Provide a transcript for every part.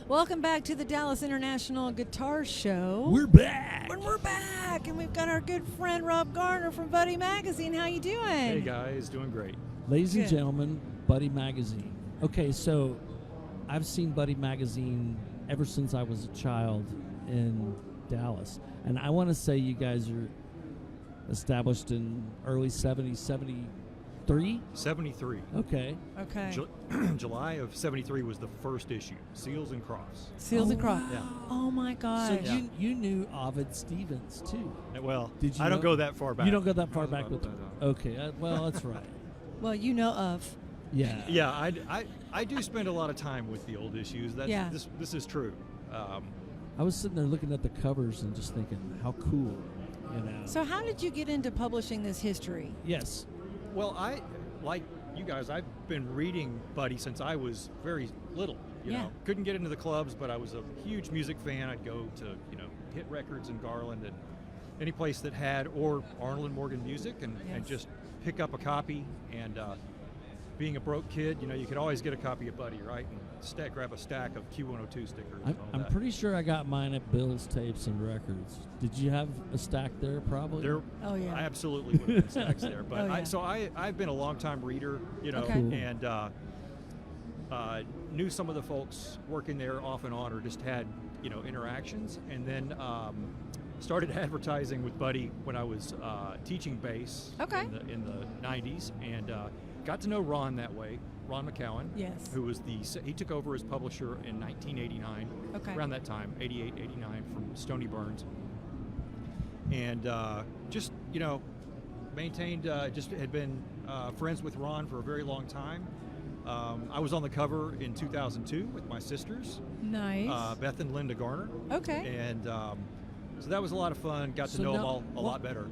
Welcome back to the Dallas International Guitar Show. We're back. And we're back, and we've got our good friend Rob Garner from Buddy Magazine. How you doing? Hey guys, doing great. Ladies and Good. gentlemen, Buddy Magazine. Okay, so I've seen Buddy Magazine ever since I was a child in Dallas. And I want to say you guys are established in early 70s, 73? 73. Okay. Okay. July of 73 was the first issue, Seals and Cross. Seals and Cross. Yeah. Oh my gosh. So Yeah. you knew Ovid Stevens, too. Well, Did you I don't know- go that far back. You don't go that far No, back no, with no, them. no. Okay, well, that's right. Well, you know of. Yeah. Yeah, I do spend a lot of time with the old issues. That's, Yeah. This is true. I was sitting there looking at the covers and just thinking, how cool, you know. So how did you get into publishing this history? Yes. Well, I, like you guys, I've been reading Buddy since I was very little. You Yeah. know, couldn't get into the clubs, but I was a huge music fan. I'd go to, Hit Records in Garland and any place that had, or Arnold and Morgan Music, and Yes. just pick up a copy. And being a broke kid, you could always get a copy of Buddy, right? And grab a stack of Q102 stickers. and all I'm that. pretty sure I got mine at Bill's Tapes and Records. Did you have a stack there, probably? There, Oh, yeah. I absolutely would have been stacks there. But Oh, yeah. I've been a long time reader, Okay. Cool. and knew some of the folks working there off and on, or just had interactions, and then started advertising with Buddy when I was teaching bass Okay. in the 90s, and got to know Ron that way. Ron McCowan, Yes. who was he took over as publisher in 1989, Okay. around that time, 88, 89, from Stony Burns. And just, maintained, just had been friends with Ron for a very long time. I was on the cover in 2002 with my sisters, Nice. Beth and Linda Garner. Okay. And so that was a lot of fun, got to So know them now- all a lot better.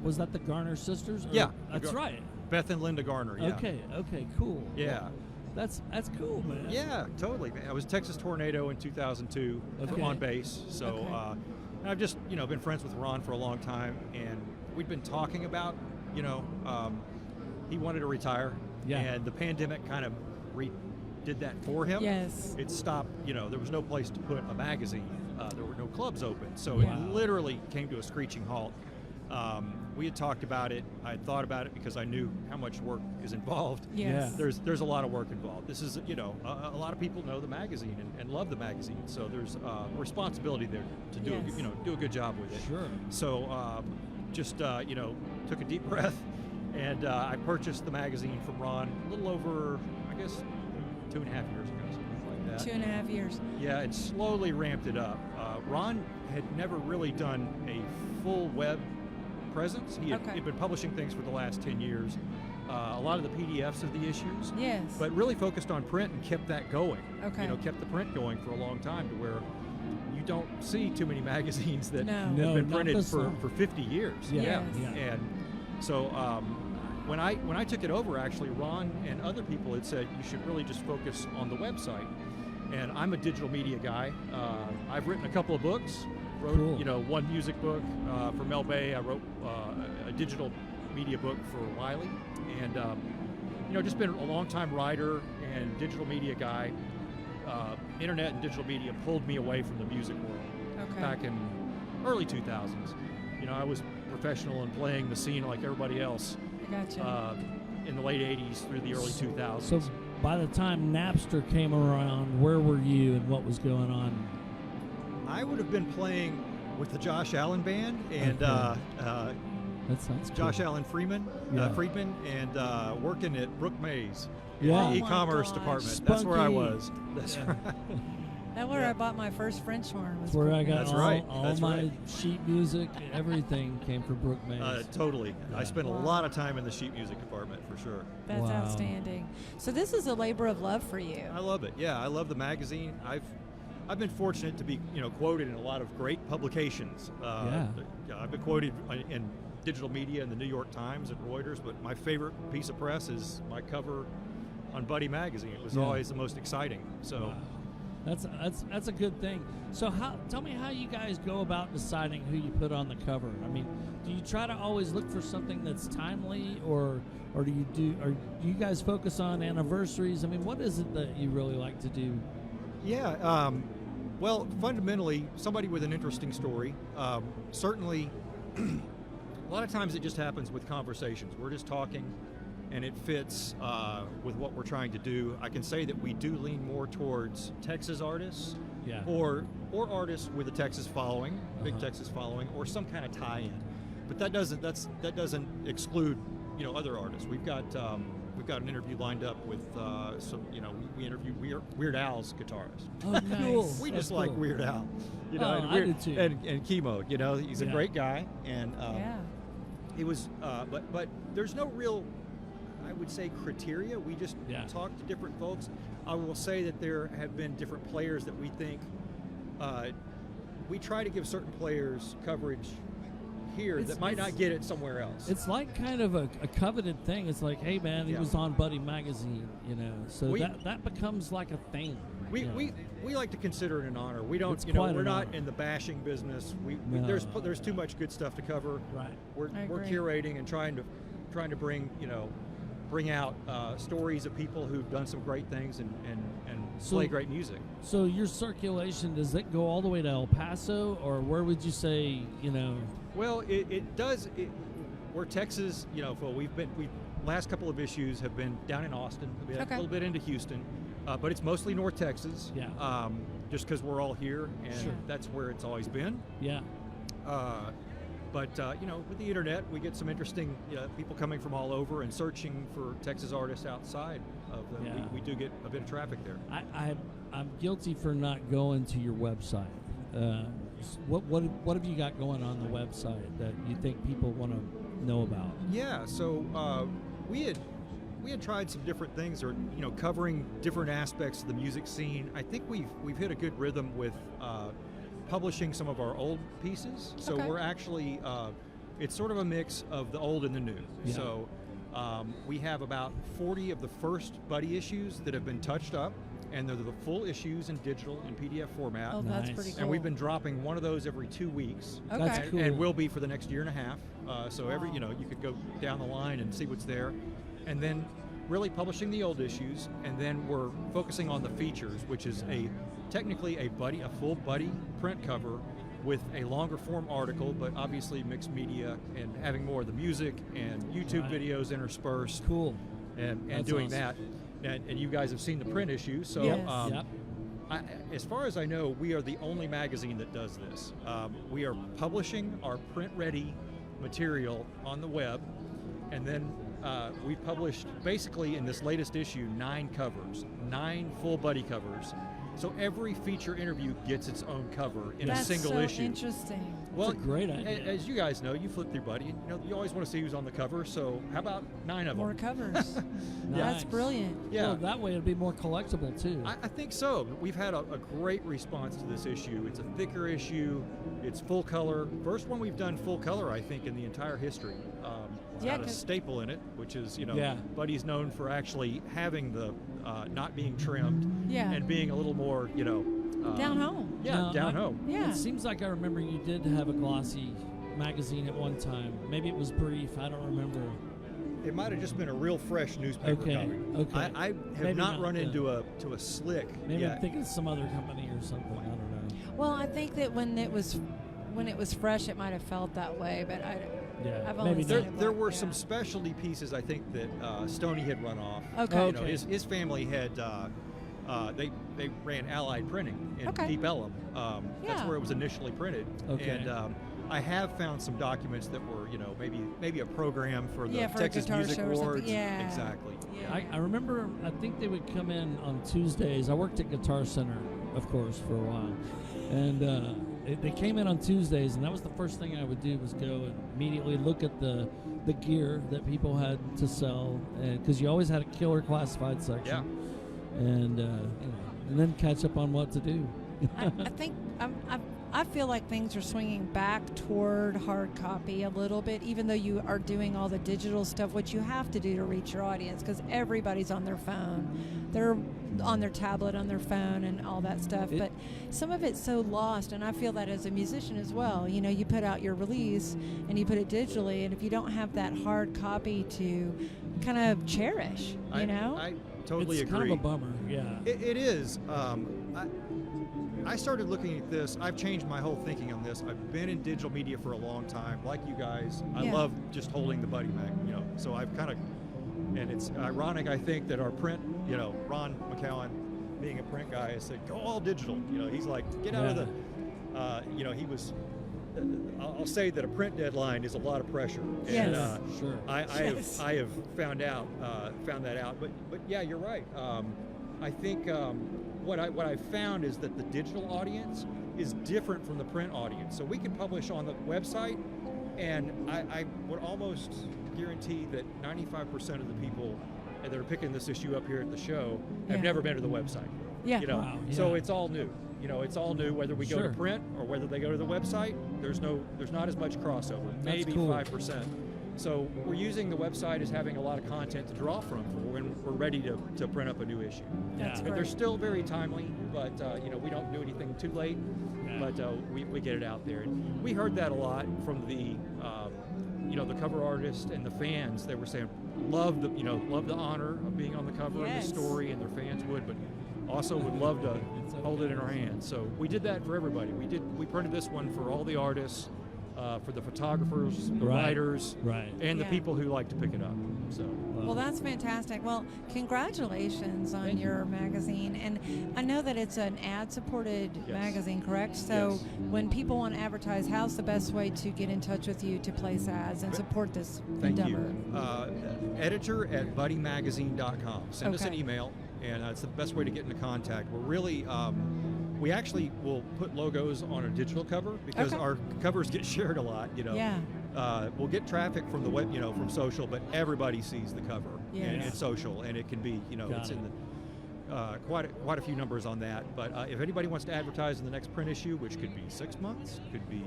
Was that the Garner sisters? Or- Yeah. That's right. Beth and Linda Garner, yeah. Okay, cool. Yeah. That's cool, man. Yeah, totally, man. I was Texas Tornado in 2002 Okay. on bass. So Okay. and I've just, been friends with Ron for a long time, and we'd been talking about, he wanted to retire, Yeah. and the pandemic kind of did that for him. Yes. It stopped, there was no place to put a magazine. There were no clubs open, so Wow. it literally came to a screeching halt. We had talked about it. I had thought about it because I knew how much work is involved. Yes. Yeah. There's a lot of work involved. This is, a lot of people know the magazine and love the magazine, so there's a responsibility there to do, Yes. do a good job with it. Sure. So just, took a deep breath, and I purchased the magazine from Ron a little over, I guess, 2.5 years ago, something like that. 2.5 years. Yeah, it slowly ramped it up. Ron had never really done a full web presence. He had Okay. he'd been publishing things for the last 10 years. A lot of the PDFs of the issues, Yes. but really focused on print and kept that going. Okay. Kept the print going for a long time, to where you don't see too many magazines that No. have No, been not printed this long. for 50 years. Yeah. Yes. Yeah. And so when I took it over, actually, Ron and other people had said you should really just focus on the website. And I'm a digital media guy. I've written a couple of books. Wrote, Cool. one music book for Mel Bay. I wrote a digital media book for Wiley, and just been a long-time writer and digital media guy. Internet and digital media pulled me away from the music world Okay. back in early 2000s. I was professional and playing the scene like everybody else I gotcha. in the late 80s through the early 2000s. So by the time Napster came around, where were you and what was going on? I would have been playing with the Josh Allen Band and Okay. That sounds cool. Josh Allen Friedman, Yeah. and working at Brooke Mays, Yeah. in the Oh my e-commerce gosh. department. That's where I Spunky. was. That's right. That's where yeah. I bought my first French horn. Was That's where I got That's all, right. all That's my right. sheet music, everything came from Brooke Mays. Totally. Yeah. I spent a Wow. lot of time in the sheet music department for sure. That's Wow. outstanding. So this is a labor of love for you. I love it. Yeah, I love the magazine. I've been fortunate to be quoted in a lot of great publications. I've been quoted in digital media in the New York Times and Reuters, but my favorite piece of press is my cover on Buddy magazine. It was Yeah. always the most exciting. So. Wow. That's a good thing. So tell me how you guys go about deciding who you put on the cover. I mean, do you try to always look for something that's timely, or do you guys focus on anniversaries? I mean, what is it that you really like to do Yeah. Well, fundamentally, somebody with an interesting story. Certainly, a lot of times it just happens with conversations. We're just talking, and it fits with what we're trying to do. I can say that we do lean more towards Texas artists, Yeah. or artists with a Texas following, big Uh-huh. Texas following, or some kind of tie-in. But that doesn't exclude other artists. We've got an interview lined up with we interviewed Weird Al's guitarist. Oh, cool. We That's just like cool. Weird Al, Oh, and I do too. and Chemo. He's a Yeah. great guy, and Yeah. it was. But there's no real, I would say, criteria. We just Yeah. talk to different folks. I will say that there have been different players that we think. We try to give certain players coverage here that might not get it somewhere else. It's like kind of a coveted thing. It's like, hey man, he Yeah. was on Buddy Magazine, So We- that becomes like a thing. We like to consider it an honor. We don't, It's quite we're an not honor. in the bashing business. No. There's too much good stuff to cover. Right. We're I agree. curating and trying to bring out stories of people who've done some great things and So- play great music. So your circulation, does it go all the way to El Paso, or where would you say, Well, it does. We're Texas. We last couple of issues have been down in Austin. We had Okay. a little bit into Houston, but it's mostly North Texas. Yeah. Just because we're all here, and Sure. that's where it's always been. yeah. But with the internet, we get some interesting people coming from all over and searching for Texas artists outside of the. Yeah. We do get a bit of traffic there. I'm guilty for not going to your website. What have you got going on the website that you think people want to know about? Yeah, so we had tried some different things, or covering different aspects of the music scene. I think we've hit a good rhythm with publishing some of our old pieces. So Okay. we're actually it's sort of a mix of the old and the new. Yeah. So we have about 40 of the first Buddy issues that have been touched up, and they're the full issues in digital and PDF format. Oh, that's Nice. pretty cool. And we've been dropping one of those every 2 weeks. Okay. That's cool. And will be for the next year and a half. So every, Wow. you could go down the line and see what's there. And then really publishing the old issues, and then we're focusing on the features, which is technically a full Buddy print cover with a longer form article, but obviously mixed media and having more of the music and YouTube Right. videos interspersed, Cool. and That's doing awesome. that. And you guys have seen the print issue, so Yes. Yep. as far as I know, we are the only magazine that does this. We are publishing our print-ready material on the web, and then we published, basically in this latest issue, 9 covers, 9 full Buddy covers. So every feature interview gets its own cover in That's a single so issue. interesting. Well, a great idea. As you guys know, you flip through Buddy, you always want to see who's on the cover. So how about 9 of More them? covers. Nice. That's brilliant. Yeah. Well, that way it'd be more collectible too. I think so. We've had a great response to this issue. It's a thicker issue. It's full color. First one we've done full color, I think, in the entire history. It's Yeah, got a 'cause- staple in it, which is, Yeah. Buddy's known for actually having the not being trimmed Yeah. and being a little more, Down home. Yeah, No, down home. Yeah. It seems like I remember you did have a glossy magazine at one time. Maybe it was brief. I don't remember. It might have just been a real fresh newspaper Okay, copy. okay. I have Maybe not not run then. into a slick. Maybe yet. I'm thinking of some other company or something. I don't know. Well, I think that when it was fresh, it might have felt that way, but Yeah, I've only maybe seen not. it There black, were yeah. some specialty pieces, I think, that Stoney had run off. Okay. Okay. His family had they ran Allied Printing in Okay. Deep Ellum. That's Yeah. where it was initially printed. Okay. And I have found some documents that were, maybe a program for the Yeah, for a Texas guitar Music show or something. Awards. Yeah. Exactly. Yeah. I remember, I think they would come in on Tuesdays. I worked at Guitar Center, of course, for a while. And they came in on Tuesdays, and that was the first thing I would do was go and immediately look at the gear that people had to sell, because you always had a killer classified section. Yeah. And, and then catch up on what to do. I think I feel like things are swinging back toward hard copy a little bit, even though you are doing all the digital stuff, which you have to do to reach your audience, because everybody's on their phone. They're on their tablet, on their phone, and all that stuff. But some of it's so lost, and I feel that as a musician as well. You put out your release and you put it digitally, and if you don't have that hard copy to kind of cherish, I totally it's agree. kind of a bummer, yeah. It is. I started looking at this. I've changed my whole thinking on this. I've been in digital media for a long time, like you guys. I Yeah. love just holding the Buddy Mag, so I've kind of, and it's ironic, I think, that our print, Ron McCowan, being a print guy, has said, go all digital. He's like, get out of the, he was, I'll say that a print deadline is a lot of pressure. Yes. And Sure. I have found that out. But yeah, you're right. I think what I found is that the digital audience is different from the print audience. So we can publish on the website, and I would almost guarantee that 95% of the people that are picking this issue up here at the show have Yeah. never been to the website. Yeah. Wow, So yeah. it's all new. It's all new whether we go Sure. to print or whether they go to the website. There's not as much crossover. That's Maybe cool. 5%. So we're using the website as having a lot of content to draw from for when we're ready to print up a new issue. That's Yeah. But they're great. still very timely, but we don't do anything too late, Yeah. but we get it out there. And we heard that a lot from the the cover artist and the fans. They were saying love the honor of being on the cover Yes. of the story, and their fans would, but also would love to hold it in our hands. So we did that for everybody. We printed this one for all the artists, for the photographers, the Right. writers, Right. and the Yeah. people who like to pick it up. So. Well, that's fantastic. Well, congratulations on Thank you. your magazine. And I know that it's an ad-supported Yes. magazine, correct? So Yes. when people want to advertise, how's the best way to get in touch with you to place ads and support this Thank endeavor? you. Editor@buddymagazine.com. Send us an Okay. email, and it's the best way to get into contact. We're really, we actually will put logos on a digital cover because Okay. our covers get shared a lot. Yeah. We'll get traffic from the web, from social, but everybody sees the cover and Yes. it's social, and it can be, Got it's it. in the quite a few numbers on that. But if anybody wants to advertise in the next print issue, which could be 6 months, could be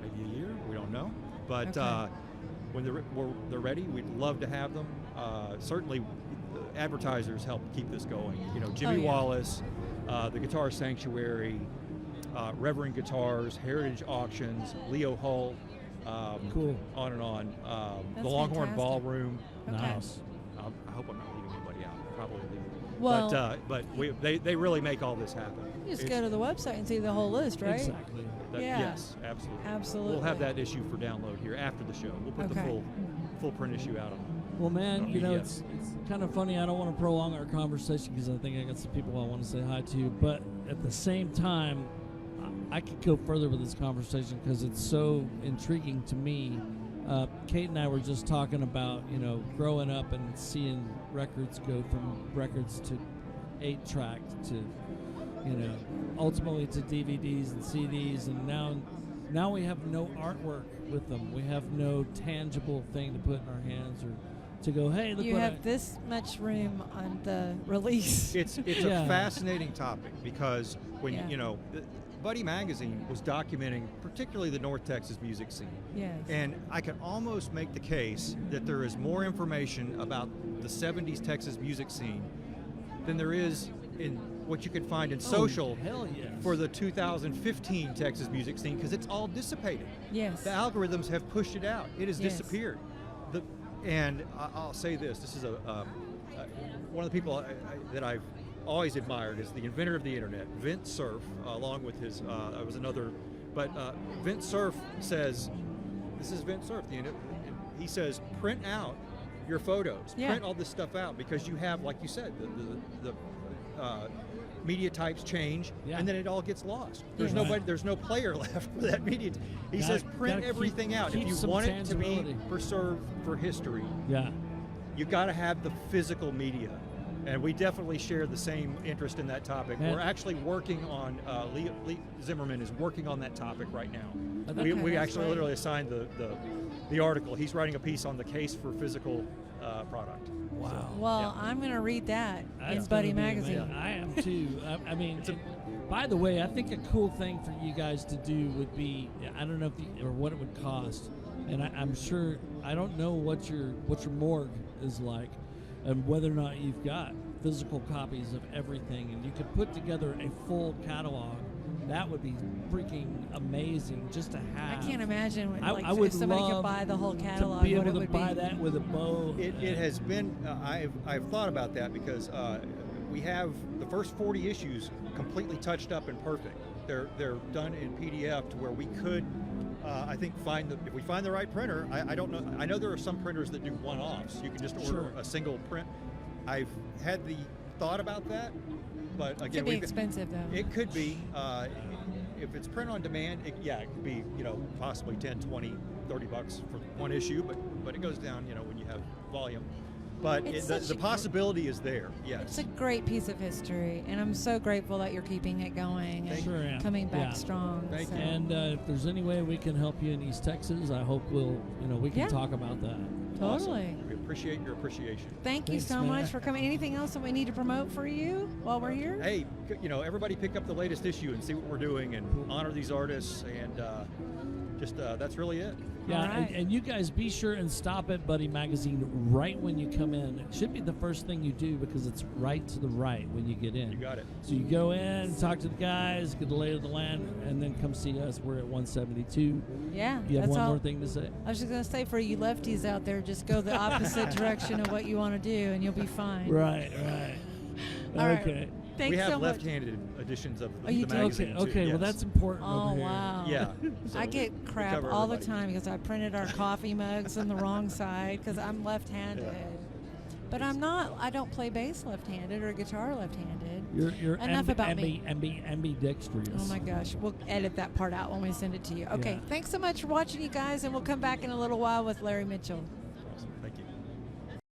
maybe a year, we don't know. But Okay. when they're ready, we'd love to have them. Certainly, the advertisers help keep this going. Jimmy Oh, yeah. Wallace, the Guitar Sanctuary, Reverend Guitars, Heritage Auctions, Leo Hull, Cool. on and on. That's The Longhorn fantastic. Ballroom. Okay. Nice. I hope I'm not leaving anybody out. Probably leaving. Well- but they really make all this happen. You just It's- go to the website and see the whole list, right? Exactly. Yeah. Yes, absolutely. Absolutely. We'll have that issue for download here after the show. We'll put the Okay. full print issue out on. Well, man, PDF. it's kind of funny. I don't want to prolong our conversation because I think I got some people I want to say hi to. But at the same time, I could go further with this conversation because it's so intriguing to me. Kate and I were just talking about, growing up and seeing records go from records to 8-track to, ultimately to DVDs and CDs, and now we have no artwork with them. We have no tangible thing to put in our hands or to go, hey, look You what have this much room on the release. It's Yeah. a fascinating topic because when Yeah. Buddy Magazine was documenting particularly the North Texas music scene. Yes. And I can almost make the case that there is more information about the 70s Texas music scene than there is in what you can find in social hell yes. for the 2015 Texas music scene because it's all dissipated. Yes. The algorithms have pushed it out. It has Yes. disappeared. And I'll say this: this is one of the people that I've always admired is the inventor of the internet, Vint Cerf, along with his. Was another, but Vint Cerf says, "This is Vint Cerf." He says, "Print out your photos. Yeah. Print all this stuff out because you have, like you said, the media types change, Yeah. and then it all gets lost. There's Yeah. nobody. There's no player left for that media. He says, print gotta everything out. keep If you some want it to be tangibility. preserved for history, Yeah. you got to have the physical media." And we definitely share the same interest in that topic. Man. We're actually working on, Lee Zimmerman is working on that topic right now. Okay, We that's actually great. literally assigned the article. He's writing a piece on the case for physical product. Wow. Well, Yeah. I'm going to read that in That's Buddy gonna be Magazine. amazing. I am too. I mean, It's a- by the way, I think a cool thing for you guys to do would be, I don't know if or what it would cost, and I'm sure, I don't know what your morgue is like, and whether or not you've got physical copies of everything, and you could put together a full catalog. That would be freaking amazing just to I have. can't imagine I would if somebody could love buy the whole to catalog, be what able it to would buy be. that with a bow. It has been. I've thought about that because we have the first 40 issues completely touched up and perfect. They're done in PDF to where we could, I think, if we find the right printer. I don't know. I know there are some printers that do one-offs. You can just order a single print. I've had the thought about that, but again, it could be expensive though. It could be. If it's print on demand, it could be, possibly 10, 20, 30 bucks for one issue, but it goes down, when you have volume. But the possibility is there, yes. It's a great piece of history, and I'm so grateful that you're keeping it going and coming back strong. Thank you. And if there's any way we can help you in East Texas, I hope we can talk about that. Totally. Awesome. We appreciate your appreciation. Thanks you so much for coming. Anything else that we need to promote for you while we're here? Hey, everybody pick up the latest issue and see what we're doing and honor these artists, and that's really it. Yeah, right. and you guys be sure and stop at Buddy Magazine right when you come in. It should be the first thing you do because it's right to the right when you get in. You got it. So you go in, talk to the guys, get the lay of the land, and then come see us. We're at 172. Yeah. You have one more thing to say? I was just going to say, for you lefties out there, just go the opposite direction of what you want to do, and you'll be fine. Right. All Okay. Right. Thanks we have so much. lefty-handed editions of the you do? magazine. Okay, too, well, yes. that's important. Oh, over here. wow. Yeah. So I get we crap cover all the everybody. time because I printed our coffee mugs on the wrong side because I'm left-handed. Yeah. But I don't play bass left-handed or guitar left-handed. You're Enough about me. ambidextrous. Oh my gosh, we'll edit that part out when we send it to you. Okay, thanks so much for watching, you guys, and we'll come back in a little while with Larry Mitchell.